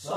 मैं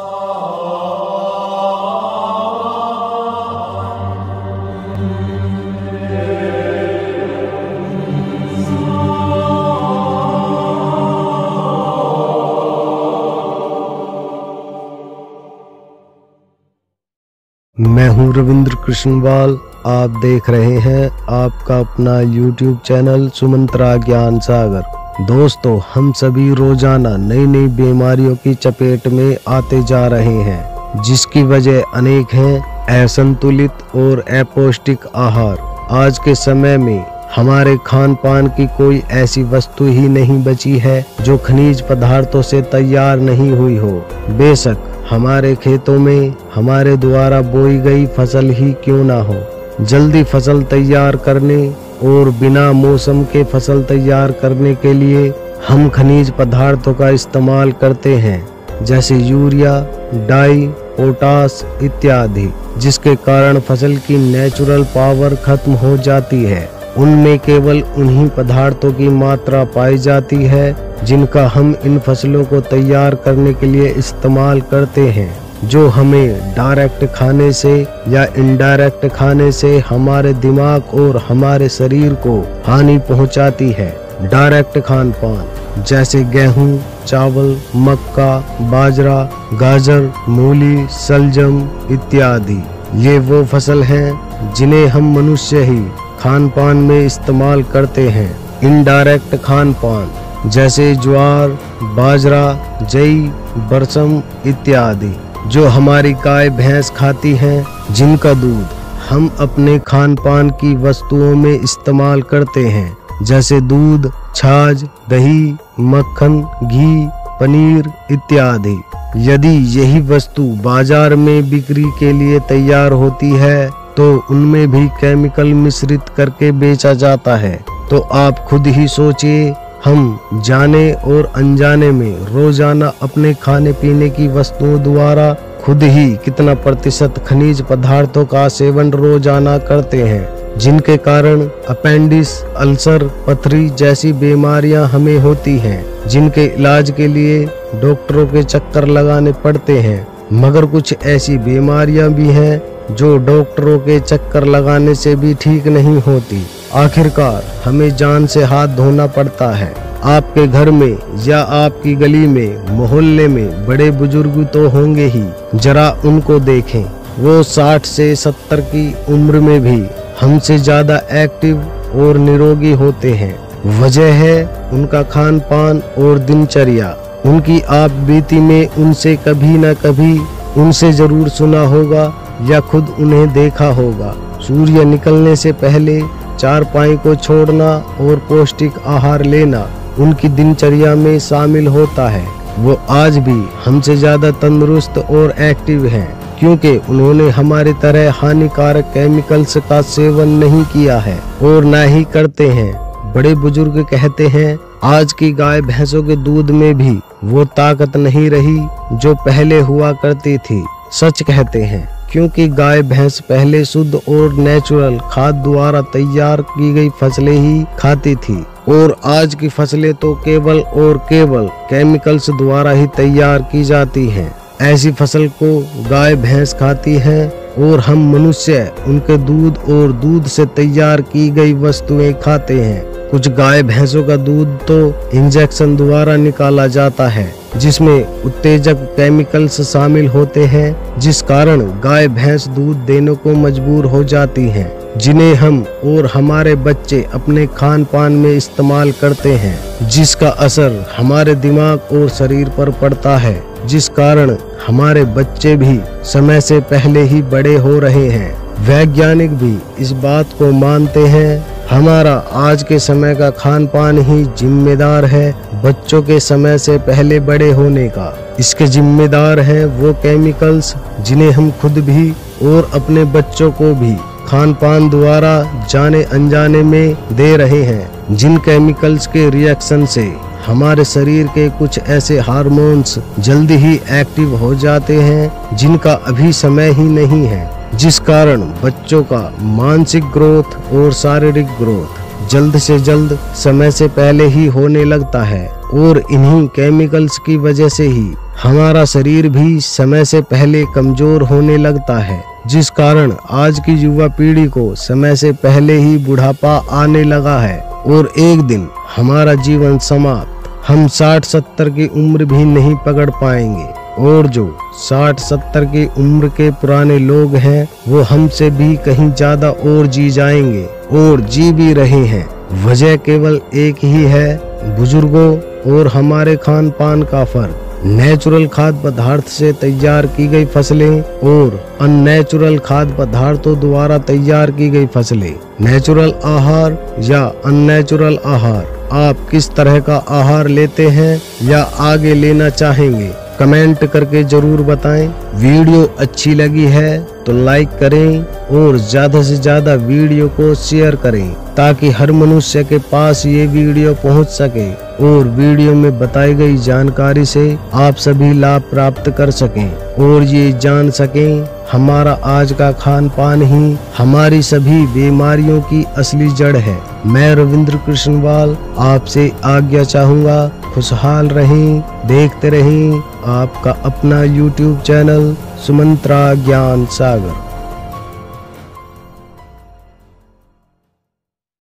हूं रविंद्र कृष्णवाल। आप देख रहे हैं आपका अपना YouTube चैनल सुमंत्रा ज्ञान सागर। दोस्तों, हम सभी रोजाना नई नई बीमारियों की चपेट में आते जा रहे हैं, जिसकी वजह अनेक हैं। असंतुलित और अपौष्टिक आहार। आज के समय में हमारे खान पान की कोई ऐसी वस्तु ही नहीं बची है जो खनिज पदार्थों से तैयार नहीं हुई हो। बेशक हमारे खेतों में हमारे द्वारा बोई गई फसल ही क्यों ना हो, जल्दी फसल तैयार करने और बिना मौसम के फसल तैयार करने के लिए हम खनिज पदार्थों का इस्तेमाल करते हैं, जैसे यूरिया, डाई, पोटास इत्यादि, जिसके कारण फसल की नेचुरल पावर खत्म हो जाती है। उनमें केवल उन्हीं पदार्थों की मात्रा पाई जाती है जिनका हम इन फसलों को तैयार करने के लिए इस्तेमाल करते हैं, जो हमें डायरेक्ट खाने से या इनडायरेक्ट खाने से हमारे दिमाग और हमारे शरीर को हानि पहुंचाती है। डायरेक्ट खान पान जैसे गेहूं, चावल, मक्का, बाजरा, गाजर, मूली, सलजम इत्यादि, ये वो फसल हैं जिन्हें हम मनुष्य ही खान पान में इस्तेमाल करते हैं। इनडायरेक्ट खान पान जैसे ज्वार, बाजरा, जई, बरसम इत्यादि, जो हमारी गाय भैंस खाती हैं, जिनका दूध हम अपने खान पान की वस्तुओं में इस्तेमाल करते हैं, जैसे दूध, छाछ, दही, मक्खन, घी, पनीर इत्यादि। यदि यही वस्तु बाजार में बिक्री के लिए तैयार होती है तो उनमें भी केमिकल मिश्रित करके बेचा जाता है। तो आप खुद ही सोचिए, हम जाने और अनजाने में रोजाना अपने खाने पीने की वस्तुओं द्वारा खुद ही कितना प्रतिशत खनिज पदार्थों का सेवन रोजाना करते हैं, जिनके कारण अपेंडिक्स, अल्सर, पथरी जैसी बीमारियां हमें होती हैं, जिनके इलाज के लिए डॉक्टरों के चक्कर लगाने पड़ते हैं। मगर कुछ ऐसी बीमारियां भी हैं जो डॉक्टरों के चक्कर लगाने से भी ठीक नहीं होती। आखिरकार हमें जान से हाथ धोना पड़ता है। आपके घर में या आपकी गली में, मोहल्ले में बड़े बुजुर्ग तो होंगे ही, जरा उनको देखें। वो 60 से 70 की उम्र में भी हमसे ज्यादा एक्टिव और निरोगी होते हैं। वजह है उनका खान पान और दिनचर्या। उनकी आप बीती में उनसे कभी न कभी उनसे जरूर सुना होगा या खुद उन्हें देखा होगा। सूर्य निकलने से पहले चारपाई को छोड़ना और पौष्टिक आहार लेना उनकी दिनचर्या में शामिल होता है। वो आज भी हमसे ज्यादा तंदुरुस्त और एक्टिव हैं, क्योंकि उन्होंने हमारी तरह हानिकारक केमिकल्स का सेवन नहीं किया है और न ही करते हैं। बड़े बुजुर्ग कहते हैं, आज की गाय भैंसों के दूध में भी वो ताकत नहीं रही जो पहले हुआ करती थी। सच कहते हैं, क्योंकि गाय भैंस पहले शुद्ध और नेचुरल खाद द्वारा तैयार की गई फसलें ही खाती थी, और आज की फसलें तो केवल और केवल केमिकल्स द्वारा ही तैयार की जाती हैं। ऐसी फसल को गाय भैंस खाती हैं और हम मनुष्य उनके दूध और दूध से तैयार की गई वस्तुएं खाते हैं। कुछ गाय भैंसों का दूध तो इंजेक्शन द्वारा निकाला जाता है, जिसमें उत्तेजक केमिकल्स शामिल होते हैं, जिस कारण गाय भैंस दूध देने को मजबूर हो जाती हैं, जिन्हें हम और हमारे बच्चे अपने खान पान में इस्तेमाल करते हैं, जिसका असर हमारे दिमाग और शरीर पर पड़ता है, जिस कारण हमारे बच्चे भी समय से पहले ही बड़े हो रहे हैं। वैज्ञानिक भी इस बात को मानते हैं। हमारा आज के समय का खान पान ही जिम्मेदार है बच्चों के समय से पहले बड़े होने का। इसके जिम्मेदार हैं वो केमिकल्स जिन्हें हम खुद भी और अपने बच्चों को भी खान पान द्वारा जाने अनजाने में दे रहे हैं, जिन केमिकल्स के रिएक्शन से हमारे शरीर के कुछ ऐसे हार्मोन्स जल्दी ही एक्टिव हो जाते हैं जिनका अभी समय ही नहीं है, जिस कारण बच्चों का मानसिक ग्रोथ और शारीरिक ग्रोथ जल्द से जल्द समय से पहले ही होने लगता है। और इन्हीं केमिकल्स की वजह से ही हमारा शरीर भी समय से पहले कमजोर होने लगता है, जिस कारण आज की युवा पीढ़ी को समय से पहले ही बुढ़ापा आने लगा है और एक दिन हमारा जीवन समाप्त। हम 60-70 की उम्र भी नहीं पकड़ पाएंगे और जो 60-70 की उम्र के पुराने लोग हैं वो हमसे भी कहीं ज्यादा और जी जाएंगे और जी भी रहे हैं। वजह केवल एक ही है, बुजुर्गों और हमारे खान पान का फर्क। नेचुरल खाद्य पदार्थ से तैयार की गई फसलें और अननेचुरल खाद्य पदार्थों द्वारा तैयार की गई फसलें। नेचुरल आहार या अननेचुरल आहार, आप किस तरह का आहार लेते हैं या आगे लेना चाहेंगे, कमेंट करके जरूर बताएं। वीडियो अच्छी लगी है तो लाइक करें और ज्यादा से ज्यादा वीडियो को शेयर करें ताकि हर मनुष्य के पास ये वीडियो पहुंच सके और वीडियो में बताई गई जानकारी से आप सभी लाभ प्राप्त कर सकें और ये जान सकें हमारा आज का खान पान ही हमारी सभी बीमारियों की असली जड़ है। मैं रविंद्र कृष्णवाल आपसे आज्ञा चाहूँगा। खुशहाल रहें, देखते रहें आपका अपना YouTube चैनल सुमंत्रा ज्ञान सागर।